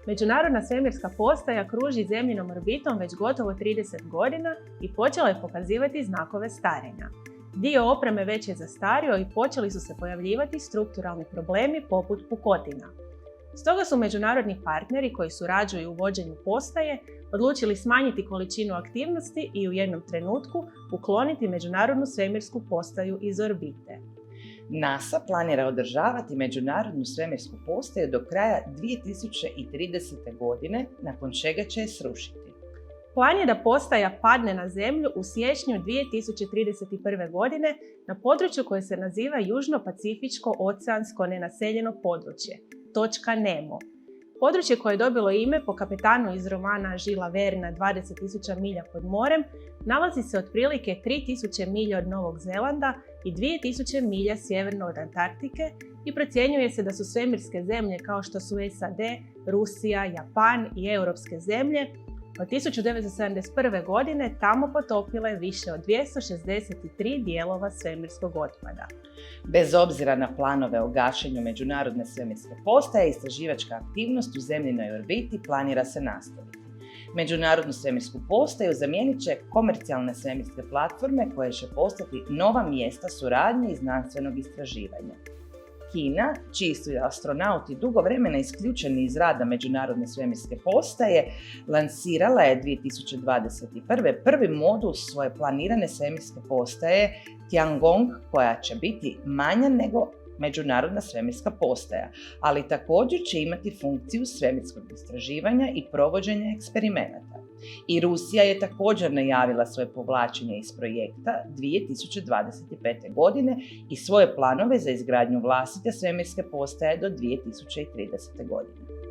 Međunarodna svemirska postaja kruži zemljinom orbitom već gotovo 30 godina i počela je pokazivati znakove starenja. Dio opreme već je zastario i počeli su se pojavljivati strukturalni problemi poput pukotina. Stoga su međunarodni partneri koji surađuju u vođenju postaje odlučili smanjiti količinu aktivnosti i u jednom trenutku ukloniti Međunarodnu svemirsku postaju iz orbite. NASA planira održavati Međunarodnu svemirsku postaju do kraja 2030. godine, nakon čega će je srušiti. Plan je da postaja padne na Zemlju u siječnju 2031. godine na području koje se naziva Južno-pacifičko oceansko nenaseljeno područje, točka Nemo. Područje koje je dobilo ime po kapetanu iz romana Julesa Verna 20.000 milja pod morem nalazi se otprilike 3000 milja od Novog Zelanda i 2000 milja sjeverno od Antarktike i procjenjuje se da su svemirske zemlje kao što su SAD, Rusija, Japan i europske zemlje od 1971. godine tamo potopile više od 263 dijelova svemirskog otpada. Bez obzira na planove o gašenju Međunarodne svemirske postaje, istraživačka aktivnost u zemljinoj orbiti planira se nastaviti. Međunarodnu svemirsku postaju zamijenit će komercijalne svemirske platforme koje će postati nova mjesta suradnje i znanstvenog istraživanja. Kina, čiji su astronauti dugo vremena isključeni iz rada Međunarodne svemirske postaje, lansirala je 2021. prvi modul svoje planirane svemirske postaje Tiangong, koja će biti manja nego Međunarodna svemirska postaja, ali također će imati funkciju svemirskog istraživanja i provođenja eksperimenata. I Rusija je također najavila svoje povlačenje iz projekta 2025. godine i svoje planove za izgradnju vlastite svemirske postaje do 2030. godine.